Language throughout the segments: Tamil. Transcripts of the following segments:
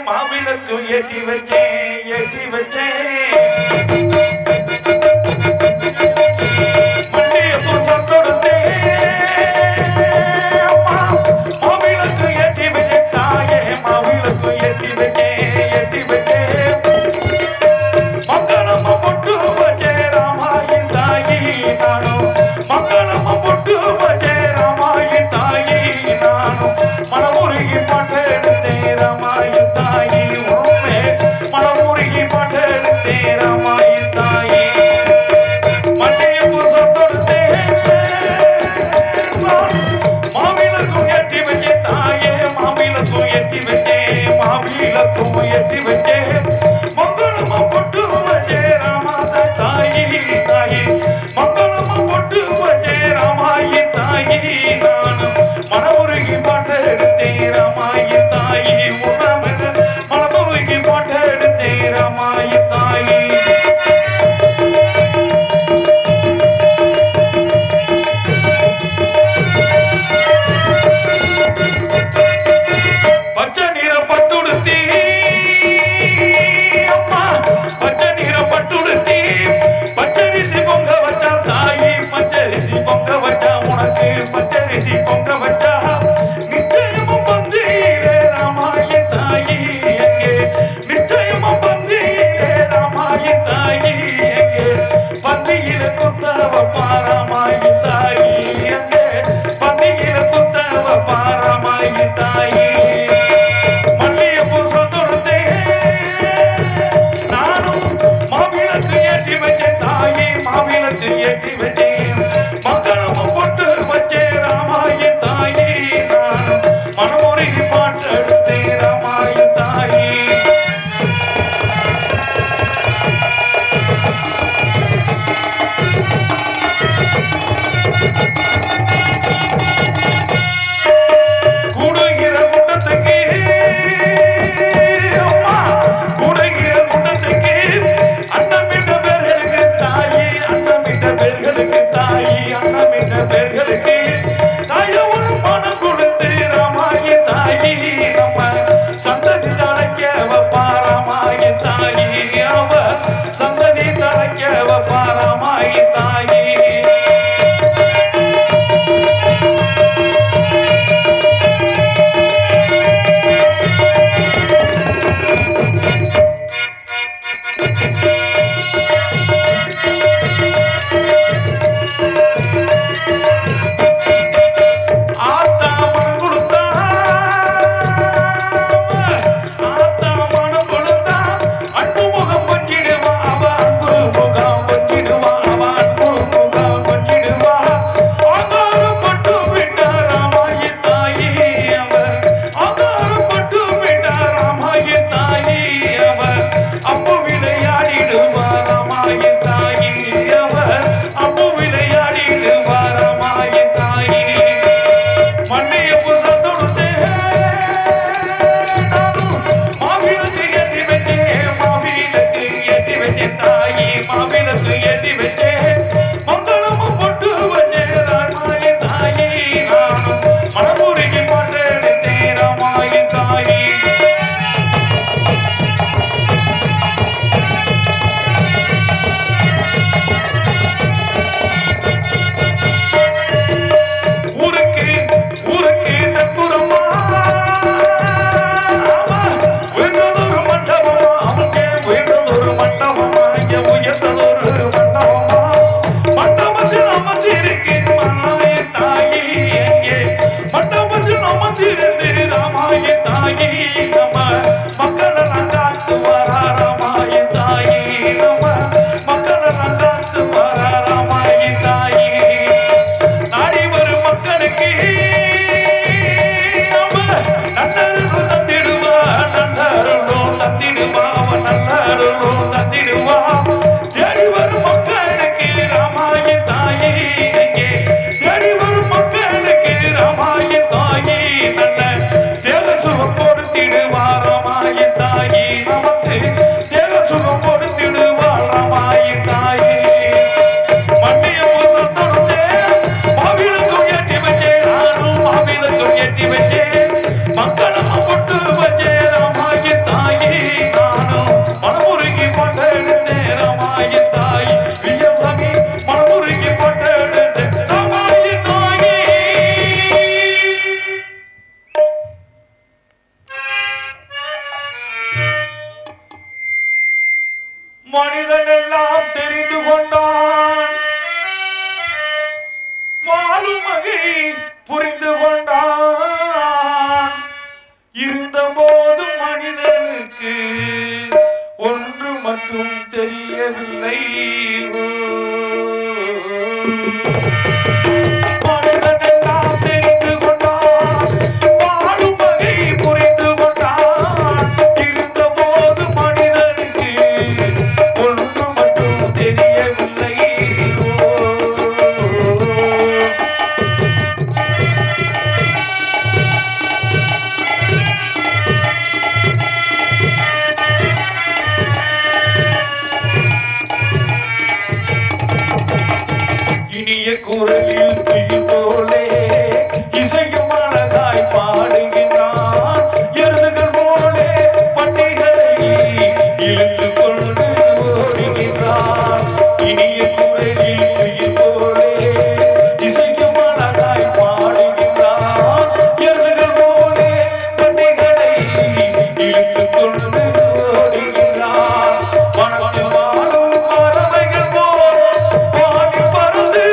மாவிளக்கு ஏற்றி வச்சேன் ஏற்றி வச்சேன் மண்டிய பூசம் தொடுத்தேன் அம்மா மாவிளக்கு ஏற்றி வச்சேன் தாயே மாவிளக்கு ஏற்றி வச்சேன் ஏற்றி வச்சேன் மங்களம் பொட்டு வச்சேன் ராமாயி தாயி நானும் மங்களம் பொட்டு வச்சேன் ராமாயி தாயி நானும் மனமுருகி பாட்டு எடுத்தேன் ராமாயி தாயி உண்மை மனமுருகி பாட்டு எடுத்தேன் ராமாயி தாயி மண்டைய பூசம் தொடுத்தேன் மாவிளக்கும் ஏற்றி வச்சேன் தாயே மாவிளக்கும் ஏற்றி வச்சேன் மாவிளக்கும் ஏற்றி வச்சேன் மங்களமா பொட்டு வச்சேன் ராமாதா தாயி தாயி மங்களமா பொட்டு வச்சேன் ராமாயி தாயி நானும் மனமுருகி பாட்டு எடுத்தேன் ராமாயி தாயி உணவென மனமுருகி பாட்டு எடுத்தேன் ராமாயி தாயி பச்சை நிற பட்டுடுத்தி அம்மா பச்சை நிற பட்டுடுத்தி பச்சரிசி பொங்க வச்சா தாயி பச்சரிசி பொங்க வச்சா உனக்கு பச்சரிசி பொங்க வச்சா நிச்சயமும் பந்தியிலே ராமாயி தாயி எங்கே நிச்சயமும் பந்தியிலே ராமாயி தாயி எங்கே பந்தியில குத்தவ பாராமாயி தாயி எங்கே பந்தியில குத்தவ பாராமாயி தாயி மல்லிய பூசம் தொடுத்தேன் நானும் மாவிளக்கு ஏற்றி வச்சேன் தாயி மாவிளக்கு ஏற்றி வச்சேன் மங்களமும் பொட்டு வச்சேன் ராமாயி தாயி நானும் மனமுருகி பாட்டு எடுத்தேன் ராமாயி தாயி மனிதன் எல்லாம் தெரிந்து கொண்டான், வாழும் வகை புரிந்து கொண்டான். இருந்த போதும் மனிதனுக்கு ஒன்று மட்டும் தெரியவில்லை. இனிய குரலில் குயில் போலே இசையும் அழகாய் பாடுகின்றான். எருதுகள் போலே பண்டிகளை இழுத்து கொண்டு ஓடுகின்றான். இனிய குரலில் குயில் போலே இசையும் அழகாய் பாடுகின்றான். எருதுகள் போலே பண்டிகளை இழுத்து கொண்டு ஓடுகின்றான். வனத்தில் வாழும் பறவைகள் போல் வானில் பறந்து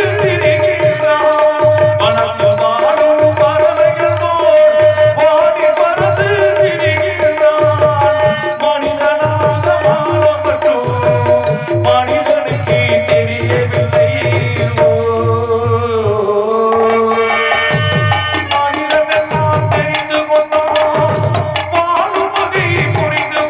புரிந்து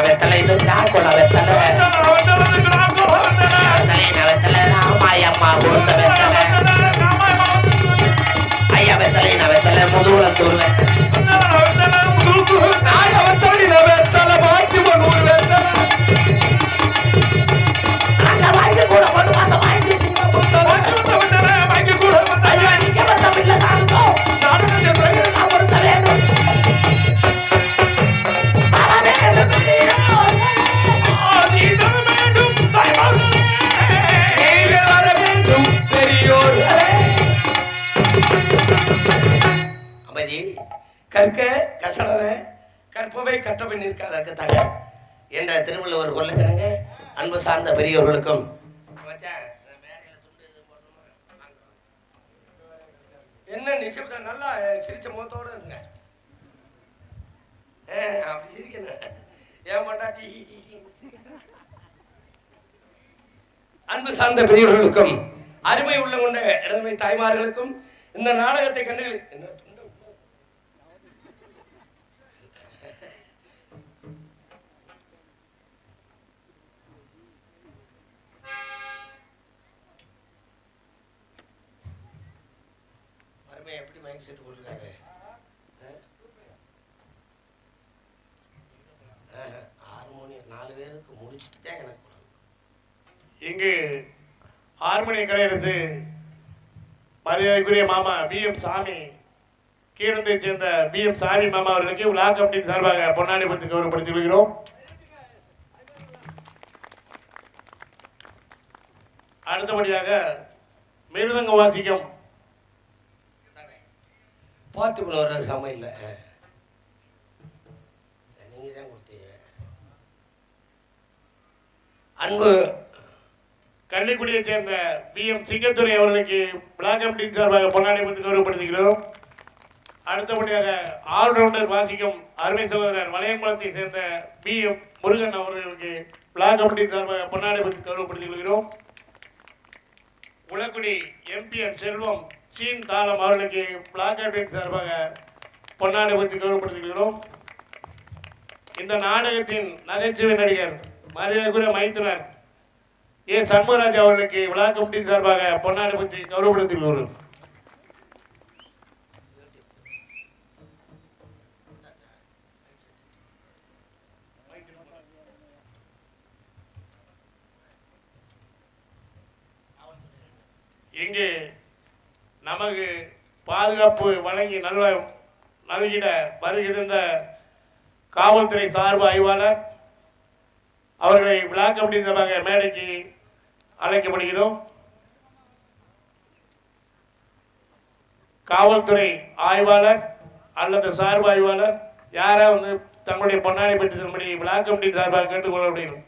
வெத்தலை இது கிடாக்குள வெத்தலை வெத்தலை ராமாயம்மா கொடுத்த வெத்தலை ஐயா வெத்தலை வெத்தலை முதுகுளத்தூர் வெத்தலை பாத்தி பண்ணூர் வெத்தலை வாங்கி கூட கொண்டு வாங்க வாங்கி கூட ஐயா நீங்க வந்த பிள்ளை நானும் நான் கொடுக்க வேண்டும் கற்க கசடர கற்பவை கற்றவை நிற்காதற்கத்தாக என்ற திருவள்ளுவர் கொள்ளக்கணுங்க. அன்பு சார்ந்த பெரியவர்களுக்கும் என்ன நிச்சயம் நல்லா சிரிச்ச முகத்தோடு இருங்க. அப்படி சிரிக்கணும் ஏன் பண்ணாட்டி. அன்பு சார்ந்த பெரியவர்களுக்கும் அருமை உள்ள கொண்ட இடதுமை தாய்மார்களுக்கும் இந்த நாடகத்தை கண்டு எப்படி மைக் செட் போட்டுருக்காரு. ஹார்மோனியம் 4 பேருக்கு முடிச்சுட்டு தான் எனக்கு இங்கு ஹார்மோனிய கலையரசு மரியாதைக்குரிய மாமா BM சாமி கீரந்தை சேர்ந்த BM சாமி மாமா அவர்களுக்கு விழா கமிட்டியின் சார்பாக பொன்னாடி பத்து கௌரவப்படுத்திக் கொள்கிறோம். அடுத்தபடியாக மிருதங்க வாசிக்கும் பாட்டு வர்றதுக்கு அம்மா இல்லை, நீங்க தான் கொடுத்தீங்க. அன்பு கள்ளிக்குடியை சேர்ந்த BM சிங்கத்துறை அவர்களுக்கு விழா கமிட்டியின் சார்பாக பொன்னாடை பற்றி கௌரவப்படுத்துகிறோம். அடுத்தபடியாக ஆல்ரவுண்டர் வாசிக்கும் அருமை சகோதரர் வளையங்குளத்தை சேர்ந்த BM முருகன் அவர்களுக்கு விழா கமிட்டியின் சார்பாக பொன்னாடை பற்றி கௌரவப்படுத்திக் கொள்கிறோம். உலக்குடி MPN செல்வம் சீன் தாளம் அவர்களுக்கு விழா கமிட்டியின் சார்பாக பொன்னாடை பற்றி கௌரவப்படுத்துகிறோம். இந்த நாடகத்தின் நகைச்சுவை நடிகர் மரியாதைக்குரிய மைத்துனர் ஏ சண்முகராஜ் அவர்களுக்கு விழா கமிட்டியின் சார்பாக பொன்னாடை பற்றி கௌரவப்படுத்துகிறோம். இங்கு நமக்கு பாதுகாப்பு வழங்கி நல்கிட வருகின்ற காவல்துறை சார்பு ஆய்வாளர் அவர்களை விழா கமிட்டி சார்பாக மேடைக்கு அழைக்கப்படுகிறோம். காவல்துறை ஆய்வாளர் அல்லது சார்பு ஆய்வாளர் யாரா தங்களுடைய பொன்னாடை பெற்று தரும்படி விழா கமிட்டி சார்பாக கேட்டுக்கொள்ளப்படுகிறோம்.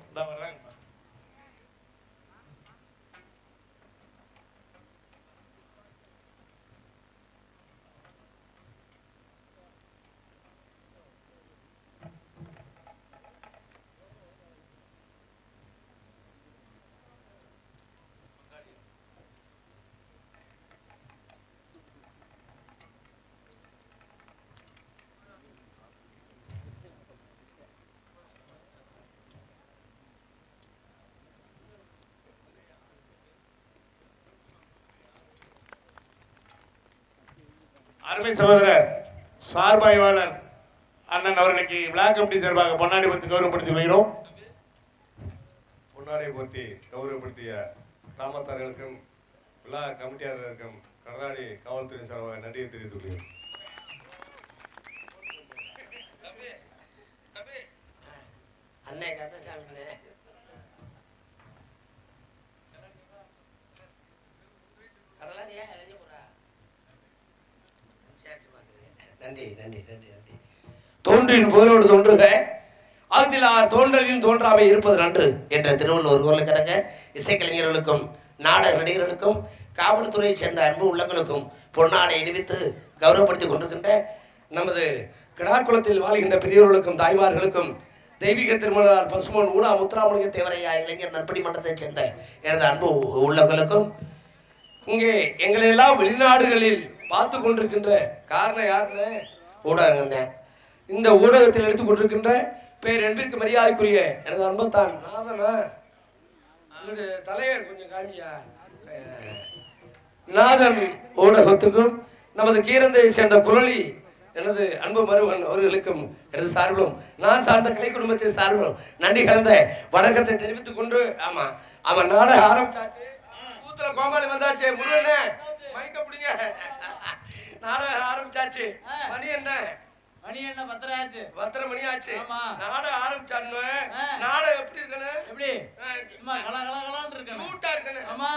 அருமை சகோதரர் சார்பாய்வாளர் அண்ணன் அவர்களுக்கு விழா கமிட்டி சார்பாக பொன்னாடை பற்றி கௌரவப்படுத்திக் கொள்கிறோம். பொன்னாடை போட்டி கௌரவப்படுத்திய கிராமத்தார்களுக்கும் விழா கமிட்டியாளர்களுக்கும் கடலாடி காவல்துறை சார்பாக நன்றியை தெரிவித்துக் கொள்கிறோம். அண்ணே கந்தசாமி நன்றி நன்றி நன்றி நன்றி. தோன்றின் புகழோடு தோன்றுக அதில் தோன்றலின் தோன்றாமை இருப்பது நன்று என்ற திருவள்ளுவர் குரல் கிடங்க இசைக்கலைஞர்களுக்கும் நாடக நடிகர்களுக்கும் காவல்துறையை சேர்ந்த அன்பு உள்ளங்களுக்கும் பொன்னாடை அணிவித்து கௌரவப்படுத்திக் கொண்டிருக்கின்ற நமது கிடாக்குளத்தில் வாழ்கின்ற பெரியவர்களுக்கும் தாய்மார்களுக்கும் தெய்வீக திருமணார் பசுமன் ஊடா முத்துராமலிங்க தேவரையா இளைஞர் நற்பணி மன்றத்தைச் சேர்ந்த எனது அன்பு உள்ளங்களுக்கும் இங்கே எங்களையெல்லாம் வெளிநாடுகளில் பார்த்து கொண்டிருக்கின்ற காரணம் யாருன்னு ஊடகங்க. இந்த ஊடகத்தில் எடுத்துக் கொண்டிருக்கின்ற பேர் என்பதற்கு மரியாதைக்குரிய எனது அன்பத்தான் நாதனா உங்களுடைய தலையை கொஞ்சம் காமியா. நாதன் ஊடகத்துக்கும் நமது கீரந்தையை சேர்ந்த குழலி எனது அன்பு மருவன் அவர்களுக்கும் எனது சார்பிலும் நான் சார்ந்த கலை குடும்பத்தின் சார்பிலும் நன்றி கலந்த வணக்கத்தை தெரிவித்துக் கொண்டு ஆமா நாடக ஆரம்பிச்சாச்சு. கூத்துல கோமாளி வந்தாச்சு. முருகனே மைக்க பிடிங்க. நாடகம் ஆரம்பிச்சாச்சு. மணி என்ன 10 மணி ஆச்சு. நாடகம் ஆரம்பிச்சாருன்னு நாடகம் எப்படி இருக்கணும்? எப்படி சும்மா கலகலகலான்னு இருக்கணும். கூட்டா இருக்கணும். ஆமா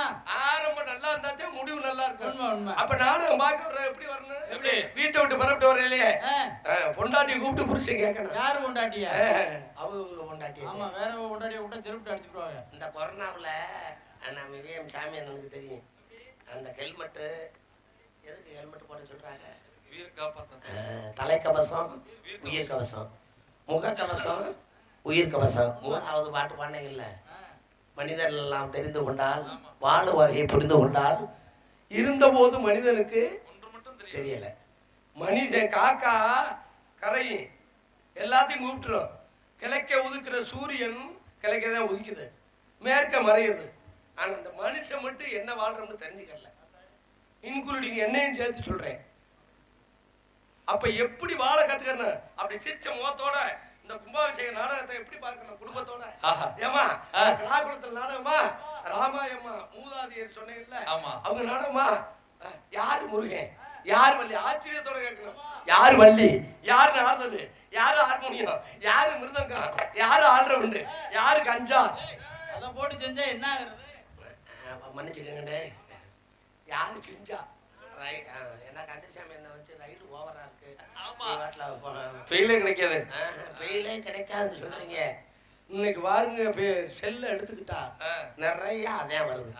ஆரம்பம் நல்லா இருந்தாச்சே முடிவு நல்லா இருக்கும். அப்ப நாடகம் பார்க்க எப்படி வரணும்? எப்படி வீட்டை விட்டு பரப்பிட்டு வர இல்லையே பொண்டாட்டியை கூப்பிட்டு புருஷன் கேட்கணும். யாரு பொண்டாட்டியா? அவங்க பொண்டாட்டி. ஆமா வேற பொண்டாட்டியை விட்டா செருப்பு அடிச்சுடுவாங்க. இந்த கொரோனாவுல நம்ம விஎம் சாமி எனக்கு தெரியும். அந்த ஹெல்மெட்டு எதுக்கு ஹெல்மெட் போட சொல்றாங்க? தலைக்கவசம் உயிர் கவசம், முகக்கவசம் உயிர் கவசம். மூணாவது பாட்டு பாடனே இல்லை. மனிதர்கள் எல்லாம் தெரிந்து கொண்டால் வாழு வகையை புரிந்து கொண்டால் இருந்தபோது மனிதனுக்கு தெரியல. மனிதன் காக்கா கரையும் எல்லாத்தையும் கூப்பிட்டுரும். கிழக்க உதிக்கிற சூரியன் கிழக்க தான் உதிக்குது, மேற்க மறையுது. ஆனா அந்த மனுஷன் மட்டும் என்ன வாழ்றோம்னு தெரிஞ்சுக்கல. இன்க்ளூடிங் என்னையும் சேர்த்து சொல்றேன். அப்ப எப்படி வாழ கத்துக்கணும்? அப்படி சிரிச்ச முகத்தோட இந்த கும்பாபிஷேக நாடகத்தை எப்படி பார்க்கணும்? குடும்பத்தோட. ஏமா கலாகுலத்துல நாடகமா ராமாயம்மா மூதாதையர் சொன்னீங்கல்ல, அவங்க நாடகமா யாரு முருகன் யாரு வள்ளி? ஆச்சரியத்தோட கேட்கணும். யாரு வள்ளி, யாரு ஆடுறது, யாரு ஹார்மோனியம், யாரு மிருதங்கம், யாரு ஆல்ரவுண்டு, யாரு கஞ்சா? அதை போட்டு செஞ்சா என்ன ஆகுறது? மன்னிச்சுக்கங்கண்ணே, யாரு செஞ்சா என்ன கந்தசாமி என்ன வச்சு ரைடு ஓவரா இருக்கு. பெயிலே கிடைக்காது. பெயிலே கிடைக்காதுன்னு சொல்றீங்க. இன்னைக்கு பாருங்க செல்ல எடுத்துக்கிட்டா நிறைய அதே வருது.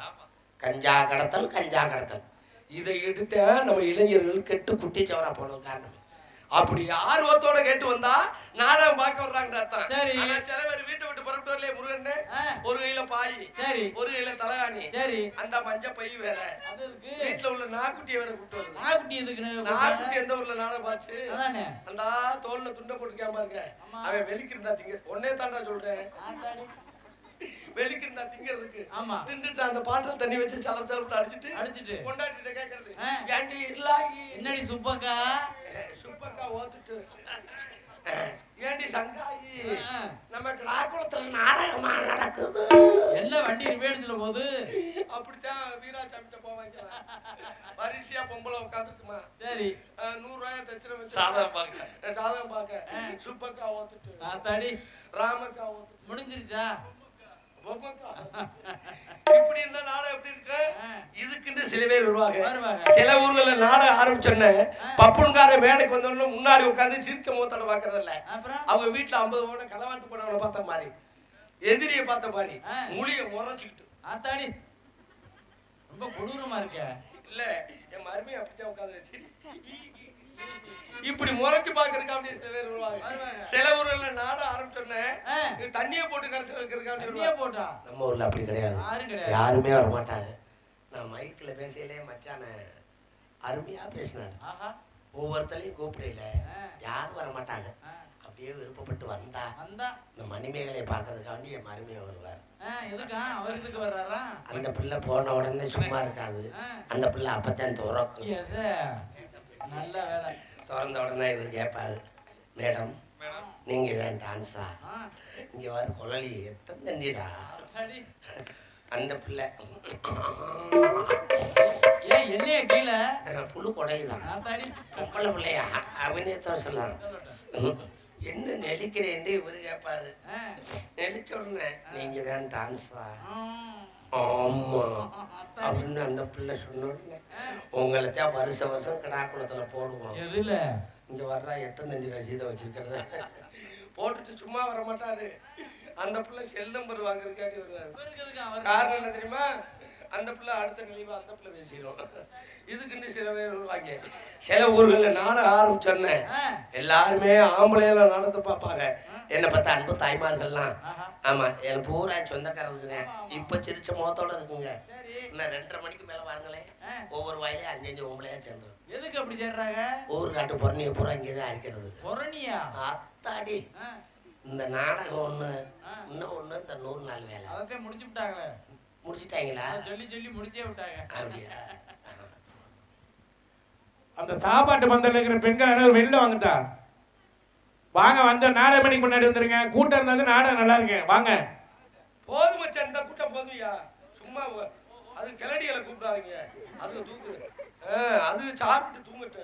கஞ்சா கடத்தல் இதை எடுத்த நம்ம இளைஞர்கள் கெட்டு குட்டி சவரா போறது காரணம். அப்படி ஆர்வத்தோட கேட்டு வந்தா நாடகம் பார்க்க வர்றாங்க அர்த்தம். சரி, சில பேர் வீட்டை விட்டு புறப்பட்டு வரலையே முருகன்னு ஒரு கையில பாய், சரி ஒரு கையில தலகாணி, சரி அந்த மஞ்ச பை வேற, வீட்டுல உள்ள நாக்குட்டியை வேற கூட்டு வருது. நாக்குட்டி எதுக்கு? நாக்குட்டி எந்த ஊர்ல நாடகம் பார்த்து அந்த தோல்ல துண்டை போட்டுக்காம பாருங்க. அவன் வெளிக்கிருந்தா திங்க ஒன்னே தாண்டா சொல்றேன். வெளிக்கிருந்தா திங்கிறதுக்கு திண்டுட்டு அந்த பாட்டில் தண்ணி வச்சு சலப்பு அடிச்சுட்டு கொண்டாடிட்டு கேட்கறது, ஏண்டி இல்லாகி என்னடி சுப்பக்கா ஓத்துட்டு ஏண்டி சங்காயி நம்ம கலாகுளத்துல நாடகமா நடக்குது. எல்லாம் வண்டி ரிவேடிச்சுல போது அப்படித்தான் வீராசாமிட்ட போவாங்க. வரிசையா பொம்பளை உட்காந்துருக்குமா, சரி 100 ரூபாய் தச்சிர வச்சு சாதகம் பார்க்க சுப்பக்கா ஓத்துட்டு ராமக்கா ஓத்துட்டு முடிஞ்சிருச்சா? இப்படி இருந்தா நாடகம் எப்படி இருக்கு? இதுக்குன்னு சில பேர் வருவாங்க. சில ஊர்கள்ல நாடகம் ஆரம்பிச்சோன்னு பப்புன்கார மேடைக்கு வந்தோன்னு முன்னாடி உட்காந்து சிரிச்ச முகத்தோட பாக்குறது இல்ல. அவங்க வீட்டுல 50 போன களவாட்டு போனவனை பார்த்த மாதிரி, எதிரியை பார்த்த மாதிரி மொழியை முறைச்சுக்கிட்டு ஆத்தாடி ரொம்ப கொடூரமா இருக்க. இல்ல என் மருமையை அப்படித்தான் உட்காந்து சரி இப்படி முறைச்சு பாக்குறதுக்கு அப்படி சில பேர் வருவாங்க. சில ஊர்ல நாட ஆரம்பிச்சோன்னே தண்ணியை போட்டு கரைச்சு வைக்கிறதுக்காக போட்டா. நம்ம ஊர்ல அப்படி கிடையாது, யாருமே வர மாட்டாங்க. நான் மைக்கில் பேசையிலே மச்சான அருமையா பேசினார். ஒவ்வொருத்தரையும் கூப்பிடல, யாரும் வர மாட்டாங்க. அப்படியே விருப்பப்பட்டு வந்தா இந்த மணிமேகலை பாக்குறதுக்காண்டி என் மருமையை வருவார். அந்த பிள்ளை போன உடனே சும்மா இருக்காது. அந்த பிள்ளை அப்பத்தான் துறக்கும். நல்ல வேலை. திறந்த உடனே இவர் கேட்பாரு, மேடம் நீங்க இதான் டான்ஸா? இங்க வர குழலி எத்தனை தண்டிடா? அந்த பிள்ளை ஏன் என்னைய கீழே புழு கொடையுதான் பொம்பளை பிள்ளையா அபிநயத்தோட சொல்லலாம். என்ன நெளிக்கிறேன் இவரு கேட்பாரு. நெளிச்ச உடனே நீங்க தான் டான்ஸா? ஆமா அப்படின்னு அந்த பிள்ளை சொன்ன உடனே உங்களைத்தான் வருஷம் கடாக்குளத்துல போடுவோம். எதுல இங்க வர்றா எத்தனை தண்டி ரசீதை வச்சிருக்கிறத போட்டுட்டு சும்மா வர மாட்டாரு. அந்த பிள்ளை செல் நம்பர் வாங்குறதுக்காண்டி வருவாரு. காரணம் என்ன தெரியுமா? அந்த பிள்ளை அடுத்த நிலைவா அந்த பிள்ளை பேசிடும். இதுக்குன்னு சில பேர் வருவாங்க. சில ஊர்களில் நாடகம் ஆரம்பிச்சோன்னே எல்லாருமே ஆம்பளையெல்லாம் நாடகத்தை பார்ப்பாங்க. என்னை பார்த்தா அன்பு தாய்மார்கள்லாம் ஆமா எனக்கு பூரா சொந்தக்காரங்க இப்ப சிரிச்ச முகத்தோட இருக்குங்க. இன்னும் 2:30 மணிக்கு மேல பாருங்களேன், ஒவ்வொரு வாயிலையும் 5 பொம்பளையா சேர்ந்துடும். எதுக்கு அப்படி சேர்றாங்க? ஊர் காட்டு பொறணிய பூரா இங்கேதான் அரைக்கிறது. பொறணியா? அத்தாடி இந்த நாடகம் ஒண்ணு இன்னும் ஒண்ணு இந்த 100 நாள் வேலை அதத்தான் முடிச்சு விட்டாங்களே. முடிச்சிட்டாங்களா? சொல்லி சொல்லி முடிச்சே விட்டாங்க. அப்படியா? அந்த சாப்பாட்டு பந்தல் இருக்கிற பெண்கள் அனைவரும் வெளில வந்துட்டா வாங்க, வந்து நாடகம் மணிக்கு முன்னாடி வந்துருங்க. கூட்டம் இருந்தாலும் நாடகம் நல்லா இருக்கு, வாங்க. போதும் மச்சான், இந்த கூட்டம் போதும்யா. சும்மா அது கிளடிகளை கூப்பிடாதீங்க, அது தூக்குது. அது சாப்பிட்டு தூங்கட்டு,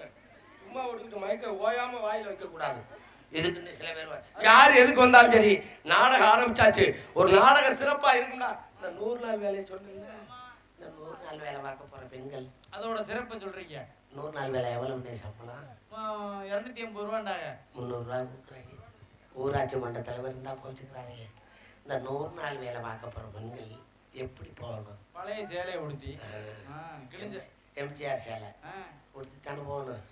சும்மா ஒடுக்கிட்டு மயக்க ஓயாம வாயில வைக்க கூடாது. இதுக்குன்னு சில பேர் யார் எதுக்கு வந்தாலும் சரி, நாடகம் ஆரம்பிச்சாச்சு. ஒரு நாடகம் சிறப்பா இருக்கும்டா. இந்த 100 நாள் வேலையை சொன்னீங்க, இந்த 100 நாள் வேலை பார்க்க போற பெண்கள் அதோட சிறப்பை சொல்றீங்க. 100 நாள் வேலை எவ்வளவு சம்பளம்? 280 ரூபாண்டாங்க. 300 ரூபாய் கொடுக்குறாங்க. ஊராட்சி மன்ற தலைவர் இருந்தா போச்சுக்கிறாங்க. இந்த 100 நாள் வேலை பார்க்க போற பெண்கள் எப்படி போகணும்? பழைய சேலையை உடுத்தி கிழிஞ்ச எம்ஜிஆர் சேலை உடுத்தி தானே போகணும்.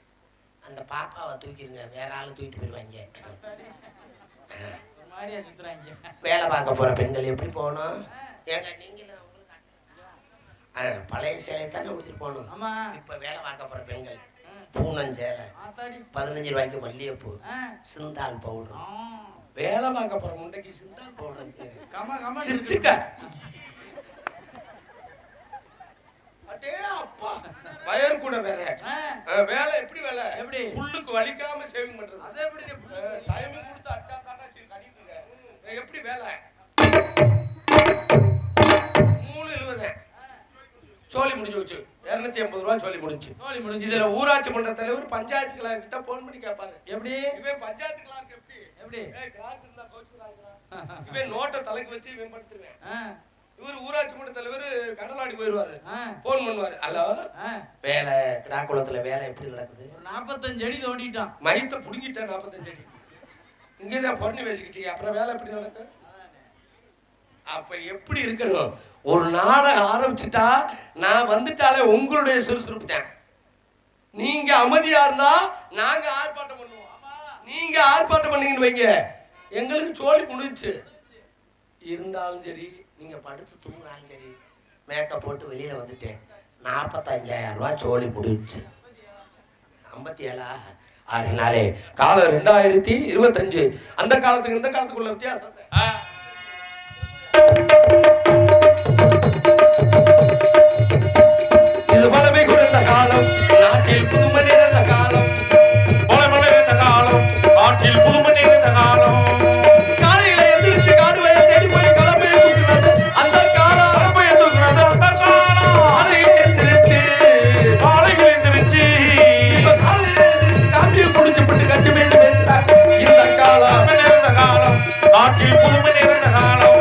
அந்த பாப்பாவை தூக்கிடுங்க, வேற ஆளு தூக்கிட்டு போயிடுவாங்க. மாதிரியா சுத்துறாங்க. வேலை பார்க்க போற பெண்கள் எப்படி போகணும்? ஏங்க நீங்களும் பழைய சேலையை தானே உடுத்திட்டு போகணும். ஆமா. இப்ப வேலை பார்க்க போற பெண்கள் பூனஞ்சேலை, 15 ரூபாய்க்கு மல்லிகைப்பூ, சிந்தால் பவுடர். வேலை பார்க்க போற முண்டைக்கு சிந்தால் பவுடர் சிச்சுக்க. அடே அப்பா, வயர் கூட வேற வேலை. எப்படி வேலை? எப்படி புல்லுக்கு வலிக்காம சேவிங் பண்றது? அதே எப்படி டைமிங் கொடுத்து அட்டா தாட்டா கடிக்குதுங்க. எப்படி வேலை? 3.70 சோழி முடிஞ்சு வச்சு 280 ரூபாய் சோழி முடிஞ்சு. இதுல ஊராட்சி மன்ற தலைவர் பஞ்சாயத்து கிளார்க் கிட்ட போன் பண்ணி கேட்பாரு, எப்படி இவன் பஞ்சாயத்து கிளார்க் எப்படி இவன் நோட்டை தலைக்கு வச்சு இவன் படுத்துருவேன். இவர் ஊராட்சி மன்ற தலைவர் கடலாடி போயிருவாரு, போன் பண்ணுவாரு, ஹலோ வேலை கிடாக்குளத்துல வேலை எப்படி நடக்குது? 45 அடி தோண்டிட்டான், மயத்தை புடுங்கிட்டேன். 45 அடி இங்கேதான் பொண்ணு பேசிக்கிட்டீங்க, அப்புறம் வேலை எப்படி நடக்கும்? அப்ப எப்படி இருக்கணும்? ஒரு நாடகம் ஆரம்பிச்சுட்டா நான் வந்துட்டாலே உங்களுடைய சுறுசுறுப்பு தான். நீங்க அமைதியா இருந்தா நாங்க ஆர்ப்பாட்டம் பண்ணுவோம். நீங்க ஆர்ப்பாட்டம் பண்ணீங்கன்னு வைங்க, எங்களுக்கு சோழி முடிஞ்சு. இருந்தாலும் சரி, நீங்க படுத்து தூங்கினாலும் சரி, மேக்கப் போட்டு வெளியில வந்துட்டேன், 45,000 ரூபாய் சோழி முடிஞ்சு. 57 அதனாலே காலம் 2025. அந்த காலத்துக்கு இந்த காலத்துக்குள்ள வித்தியாசம். இது பலமை கொடுத்த காலம், நாட்டில் புதுமை நிறைந்த காலம். பலமை நிறைந்த காலம், நாட்டில் புதுமை நிறைந்த காலம். காலையில எந்திரிச்சு காடுவையை தேடி போய் கலப்பையை தூக்குனது அந்த காலம். கலப்பையை தூக்குனது அந்த காலம். காலையில எந்திரிச்சு இப்ப காலையில எந்திரிச்சு காப்பியை குடிச்சு போட்டு கட்சி மேய்ச்சி பேசுறாங்க. இந்த காலம் நிறைந்த காலம், நாட்டில் புதுமை நிறைந்த காலம்.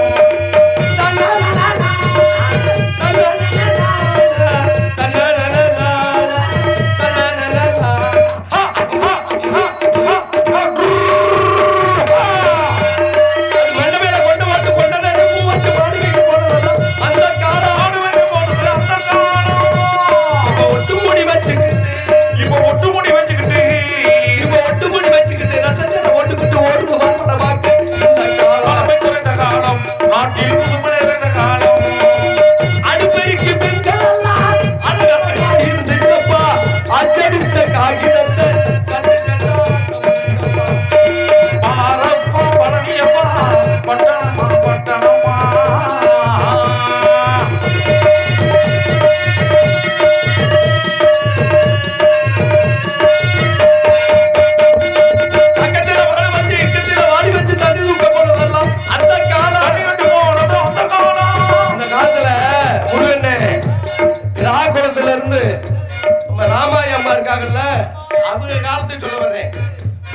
அவங்க காலத்தை சொல்ல வர்றேன்.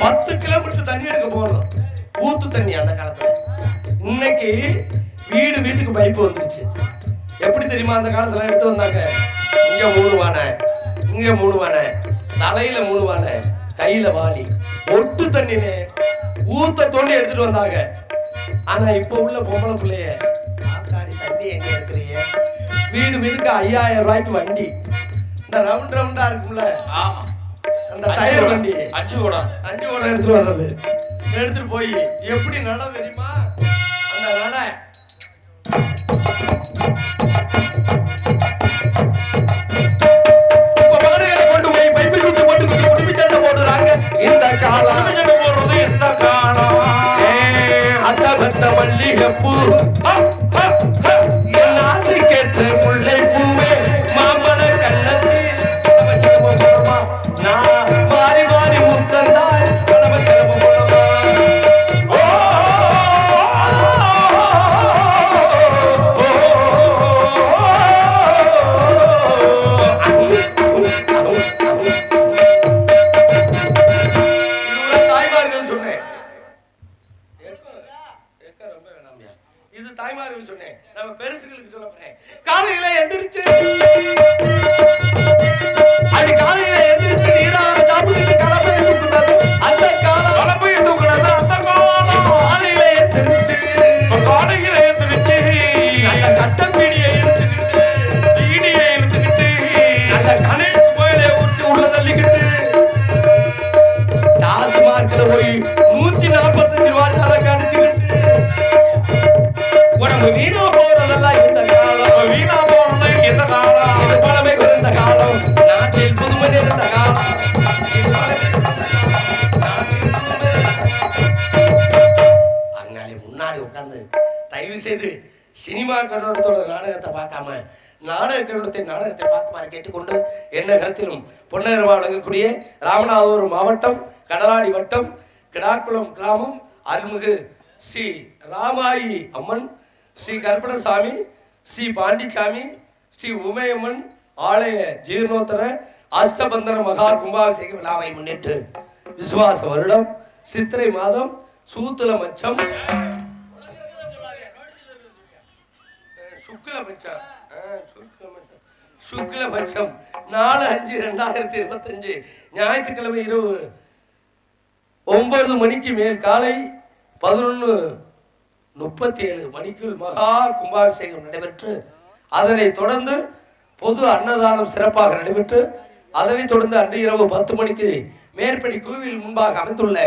10 கிலோமீட்டர் தண்ணி எடுக்க போறோம், ஊத்து தண்ணி அந்த காலத்துல. இன்னைக்கு வீட்டுக்கு பைப்பு வந்துருச்சு. எப்படி தெரியுமா அந்த காலத்துல எடுத்து வந்தாங்க? இங்க 3 வானை, இங்க 3 வானை, தலையில 3 வானை, கையில வாளி, ஒட்டு தண்ணினே ஊத்த தோண்டி எடுத்துட்டு வந்தாங்க. ஆனா இப்ப உள்ள பொம்பளை பிள்ளைய ஆத்தாடி தண்ணி எங்க எடுக்கிறீங்க? வீட்டுக்கு 5000 ரூபாய்க்கு வண்டி, இந்த ரவுண்டா இருக்கும்ல, அந்த டயர் வண்டி 5 குடம் எடுத்துட்டு வர்றது. எடுத்துட்டு போய் எப்படி நட தெரியுமா? அந்த நட இப்ப மாடுகளை கொண்டு போய் பைப்பை சுத்தி போட்டு குடிச்சு சண்டை போடுறாங்க. இந்த காலம் போடுறது இந்த காலம். மல்லிகைப்பூ என் ஆசைக்கேற்ற முல்லை பூவே மாம்பழ கண்ணத்தில் நான் மாறி மாறி முத்தந்தாய் இது தாய்மார்கள் சொன்னேன். நம்ம பெருசுகளுக்கு சொல்ல போறேன். காலையில எந்திரிச்சு அது காலையில எந்திரிச்சு நீராக சாப்பிட்டு கலப்பையை தூக்குனது அந்த காலம். கலப்பையை தூக்குனது அந்த காலம். காலையில எந்திரிச்சு நல்ல கட்டப்பீடியை எடுத்துக்கிட்டு பீடியை இழுத்துக்கிட்டு நல்ல கணேஷ் கோயிலை விட்டு உள்ள தள்ளிக்கிட்டு டாஸ்மார்க்ல போய் 145 ரூபாய் சரக்கு அடிச்சுக்கிட்டு உடம்பு வீணா போறதெல்லாம் இந்த காலம். வீணா போனது எந்த காலம்? இது பழமை குறைந்த காலம். நாட்டில் புதுமை நிறைந்த காலம். இது பழமை குறைந்த காலம். நாட்டில் புதுமை. அதனாலே முன்னாடி உட்கார்ந்து தயவு செய்து சினிமா கண்ணோட்டத்தோட நாடகத்தை பார்க்காம நாடக கண்ணோட்டத்தை நாடகத்தை பார்க்குமாறு கேட்டுக்கொண்டு என்ன கருத்திலும் பொன்னகரமாக வழங்கக்கூடிய ராமநாதபுரம் மாவட்டம் கடலாடி வட்டம் கிடாக்குளம் கிராமம் அருள்மிகு ஸ்ரீ ராமாயி அம்மன், ஸ்ரீ கருப்பணசாமி, ஸ்ரீ பாண்டிசாமி, ஸ்ரீ உமையம்மன் ஆலய ஜீர்ணோத்தர அஷ்டபந்தன மகா கும்பாபிஷேக விழாவை முன்னிட்டு விசுவாச வருடம் சித்திரை மாதம் சூத்துல மச்சம் சுக்லபட்சம் 4/5/2025 ஞாயிற்றுக்கிழமை இரவு 9 மணிக்கு மேல் காலை 11:37 மணிக்குள் மகா கும்பாபிஷேகம் நடைபெற்று அதனைத் தொடர்ந்து பொது அன்னதானம் சிறப்பாக நடைபெற்று அதனைத் தொடர்ந்து அன்று இரவு 10 மணிக்கு மேற்படி கோவில் முன்பாக அமைந்துள்ள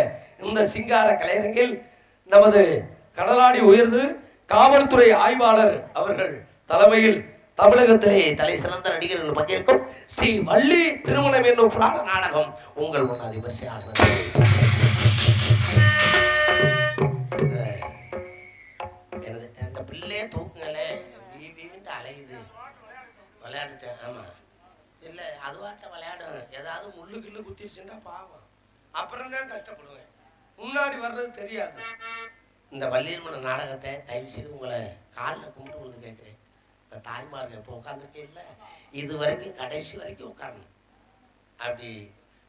இந்த சிங்கார கலையரங்கில் நமது கடலாடி உயர்ந்து காவல்துறை ஆய்வாளர் அவர்கள் தலைமையில் தமிழகத்திலே தலை சிறந்த நடிகர்கள் பங்கேற்கும் ஸ்ரீ வள்ளி திருமணம் என்னும் புராண நாடகம் உங்கள் முன்னாடி வரிசையாக எனது அந்த பிள்ளையே தூக்குங்களே வீட்டு அலையுது விளையாடுட்டேன். ஆமா இல்லை அதுவாட்ட விளையாடும். ஏதாவது முள்ளு கிள்ளு குத்திடுச்சுன்னா பாவம், அப்புறம் தான் கஷ்டப்படுவேன். முன்னாடி வர்றது தெரியாது. இந்த வள்ளியம்மன நாடகத்தை தயவு செய்து உங்களை காலில் கும்பிட்டு வந்து கேட்குறேன். இந்த தாய்மார்கள் இப்போ உட்காந்துருக்கே இல்லை, இது வரைக்கும் கடைசி வரைக்கும் உட்காரணும். அப்படி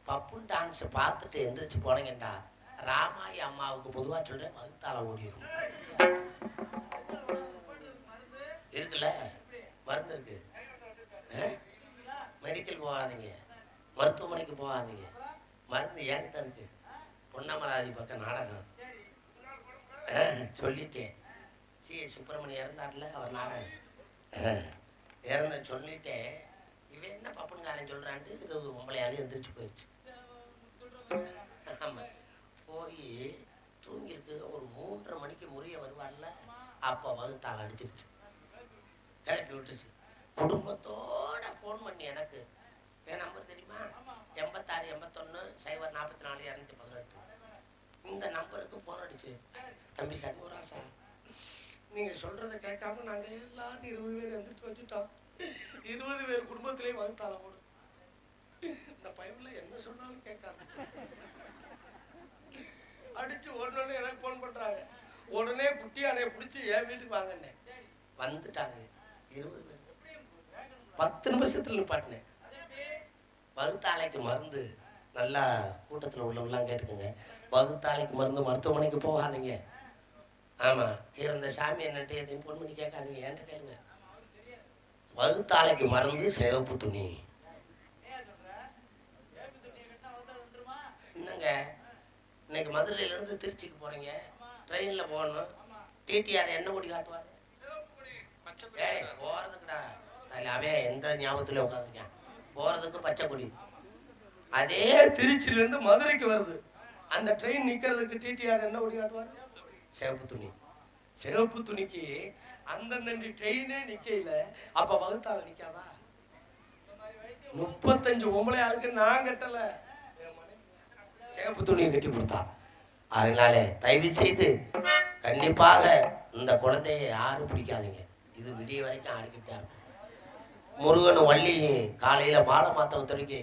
பப்புன் டான்ஸை பார்த்துட்டு எந்திரிச்சு போனீங்கண்டா ராமாயி அம்மாவுக்கு பொதுவாக சொல்கிறேன் வகுத்தால ஓடிடும். இருக்குல்ல மருந்து இருக்கு. மெடிக்கல் போகாதீங்க, மருத்துவமனைக்கு போகாதீங்க, மருந்து ஏன்கிட்ட இருக்கு. பொன்னமராதி பக்கம் நாடகம் சொல்லிட்டேன். சுப்பிரமணியம் இறந்தார்ல, அவர் நாடகம் இறந்த சொல்லிட்டேன். இவன் என்ன பப்புன்காரன் சொல்றான்ட்டு 20 பொம்பளையாளு எந்திரிச்சு போயிடுச்சு. ஆமா போய் தூங்கிருக்கு. ஒரு 3:30 மணிக்கு முறிய வருவார்ல, அப்போ வகுத்தால் அடிச்சிருச்சு, கிளப்பி விட்டுருச்சு. குடும்பத்தோட ஃபோன் பண்ணி எனக்கு என் நம்பர் தெரியுமா? 86 81 0 44 218. இந்த நம்பருக்கு ஃபோன் அடிச்சு, தம்பி சண்முகராசா, நீங்கள் சொல்கிறத கேட்காம நாங்கள் எல்லாரும் 20 பேர் எந்திரிச்சு வச்சுட்டோம். 20 பேர் குடும்பத்திலேயே வகுத்தால போடு. இந்த பையனில் என்ன சொன்னாலும் கேட்காது. அடிச்சு உடனே எனக்கு ஃபோன் பண்ணுறாங்க. உடனே குட்டியானையை பிடிச்சி என் வீட்டுக்கு வாங்கண்ணே. வந்துட்டாங்க 20 பேர். 10 நிமிஷத்தில் நிப்பாட்டினேன். வகுத்தாலைக்கு மருந்து நல்லா கூட்டத்தில் உள்ளவங்களாம் கேட்டுக்கோங்க. வகுத்தாலைக்கு மருந்து மருத்துவமனைக்கு போகாதீங்க. ஆமாம் இருந்த சாமி என்னட்டு எதையும் ஃபோன் பண்ணி கேட்காதீங்க, ஏன்ட்ட கேளுங்க. வகுத்தாலைக்கு மருந்து சிவப்பு துணி. என்னங்க இன்னைக்கு மதுரையிலேருந்து திருச்சிக்கு போகிறீங்க, ட்ரெயினில் போகணும். டிடிஆர் என்ன கொடி காட்டுவார்? போகிறதுக்குடா அவன் எந்த ஞாபகத்தில் உட்காந்துருக்கேன். போகிறதுக்கு பச்சை கொடி. அதே திருச்சியிலேருந்து மதுரைக்கு வருது, அந்த ட்ரெயின் நிற்கிறதுக்கு டிடிஆர் என்ன கொடி காட்டுவார்? சிவப்பு துணி. சிவப்பு துணிக்கு அந்தந்த ட்ரெயினே நிற்கல, அப்போ வகுத்தால நிற்காதா? 35 பொம்பளையாளுக்கு நான் கட்டல, சிவப்பு துணியை கட்டி கொடுத்தா. அதனால தயவு செய்து கண்டிப்பாக இந்த குழந்தைய யாரும் பிடிக்காதீங்க. இது விடிய வரைக்கும் ஆடிக்கிட்டு தான் இருக்கும். முருகன் வள்ளி காலையில் மாலை மாத்தவத்தனைக்கு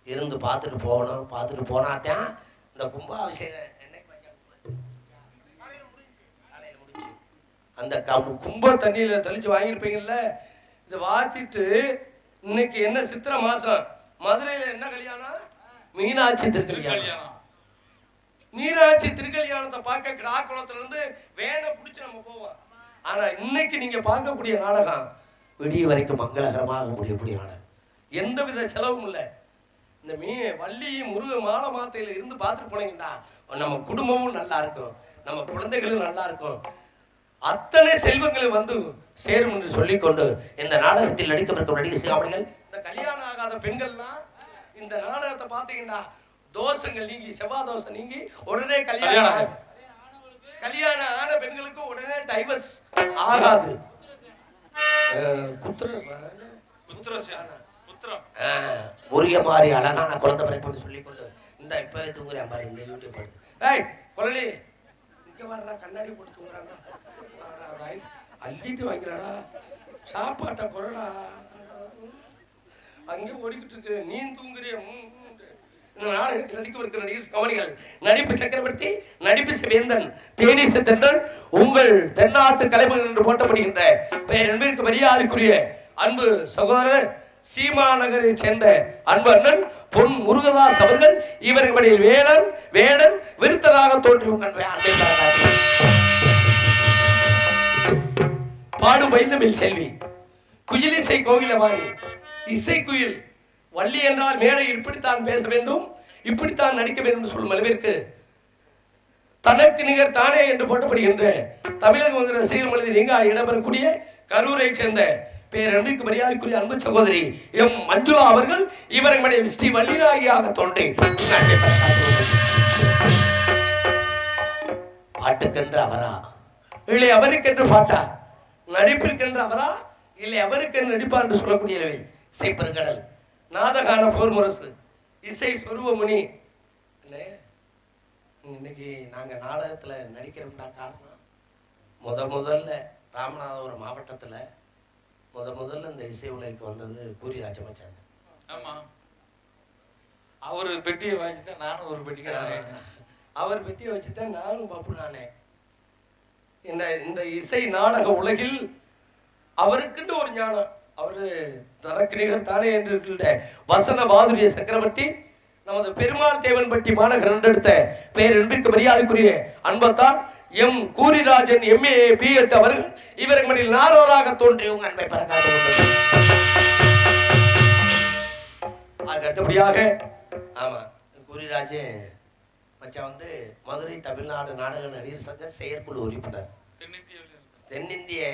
இருந்து பார்த்துட்டு போகணும். பார்த்துட்டு போனாத்தான் இந்த கும்பாபிஷேகம் அந்த கும்ப தண்ணியில் தெளிச்சு வாங்கியிருப்பீங்கல்ல, இதை வாத்திட்டு இன்னைக்கு என்ன சித்திரை மாதம் மதுரையில் என்ன கல்யாணம்? மீனாட்சி திருக்கல்யாணம். மீனாட்சி திருக்கல்யாணத்தை பார்க்க கிடாக்குளத்துலேருந்து வேனை பிடிச்சி நம்ம போவோம். ஆனால் இன்னைக்கு நீங்கள் பார்க்கக்கூடிய நாடகம் விடிய வரைக்கும் மங்களகரமாக முடியக்கூடிய நாடகம். எந்தவித செலவும் இல்லை. இந்த வள்ளி முருக மாலை மாத்தையில் இருந்து பார்த்துட்டு போனீங்கன்னா நம்ம குடும்பமும் நல்லா இருக்கும், நம்ம குழந்தைகளும் நல்லா இருக்கும், அத்தனை செல்வங்களும் வந்து சேரும் என்று சொல்லிக்கொண்டு இந்த நாடகத்தில் நடிக்கவிருக்கும் நடிகை சிகாமணிகள், இந்த கல்யாணம் ஆகாத பெண்கள்லாம் இந்த நாடகத்தை பார்த்தீங்கன்னா தோஷங்கள் நீங்கி, செவ்வாய் தோஷம் நீங்கி உடனே கல்யாணம். கல்யாணம் ஆன பெண்களுக்கு உடனே டைவர்ஸ் ஆகாது. முருக மாதிரி அழகான குழந்தை பிறப்புன்னு சொல்லிக்கொண்டு இந்த இப்பவே தூங்குறேன் பாரு இந்த யூடியூப் எடுத்து. ஏய் கொள்ளி இங்க வர்றா, கண்ணாடி போட்டு தூங்குறாங்க, அள்ளிட்டு வாங்கிறாடா, சாப்பாட்டை குறடா, அங்கே ஓடிக்கிட்டு இருக்கு, நீ தூங்குறிய. இந்த நாடகத்தில் நடிக்கவிருக்கிற நடிகர் கவனிகள், நடிப்பு சக்கரவர்த்தி, நடிப்பு சிவேந்தன், தேனீச தென்றல், உங்கள் தென்னாட்டு கலைமகன் என்று போட்டப்படுகின்ற பெயர் என்பதற்கு மரியாதைக்குரிய அன்பு சகோதரர் சீமா நகரை சேர்ந்த அன்பு அண்ணன் பொன் முருகதாஸ் அவர்கள். இவர்களுடைய வேலன் வேடன் விருத்தராக தோன்றி உங்கள் அன்பை பாடும் வைந்தமிழ் செல்வி, குயிலிசை கோகிலவாணி, இசைக்குயில் வள்ளி என்றால் மேடையில் இப்படித்தான் பேச வேண்டும், இப்படித்தான் நடிக்க வேண்டும் சொல்லும் அளவிற்கு தனக்கு நிகர் தானே என்று போட்டப்படுகின்ற தமிழக ரசிகர்கள் நீங்க இடம்பெறக்கூடிய கரூரை சேர்ந்த பேரன்பிற்கு மரியாதைக்குரிய அன்பு சகோதரி எம் மஞ்சுளா அவர்கள் இவர்கள் ஸ்ரீ வள்ளிராகியாக தோன்றி பாட்டுக்கென்று அவரா இல்லை அவருக்கென்று பாட்டா, நடிப்பிற்கென்று அவரா இல்லை அவருக்கென்று நடிப்பா என்று சொல்லக்கூடிய இசைப்பெருங்கடல், நாதகான போர் முரசு, இசை சொருவமுனி. இன்னைக்கு நாங்கள் நாடகத்தில் நடிக்கிறோம்னா காரணம் முதல்ல ராமநாதபுரம் மாவட்டத்தில் முதல்ல இந்த இசை உலகிற்கு வந்தது கூறி ராஜமச்சாங்க. ஆமாம், அவர் பெட்டியை வச்சு தான் நானும் ஒரு பெட்டிக்கிறேன். அவர் பெட்டியை வச்சு தான் நானும் பப்பு நானே. இந்த இசை நாடக உலகில் அவருக்குன்னு ஒரு ஞானம், அவரு தனக்கு நிகர் தானே என்று இருக்கின்ற வசன வாதுரிய சக்கரவர்த்தி நமது பெருமாள் தேவன்பட்டி மாநகர் எடுத்த பெயர் என்பதற்கு மரியாதைக்குரிய அன்பத்தான் எம் கூரிராஜன் MA B.Ed அவர்கள் இவர்களில் நாரோராக தோன்றி உங்க அன்பை பறக்காத்து கொண்டது. அதுக்கு அடுத்தபடியாக ஆமா கூரிராஜன் மச்சான் வந்து மதுரை தமிழ்நாடு நாடக நடிகர் சங்க செயற்குழு உறுப்பினர், தென்னிந்திய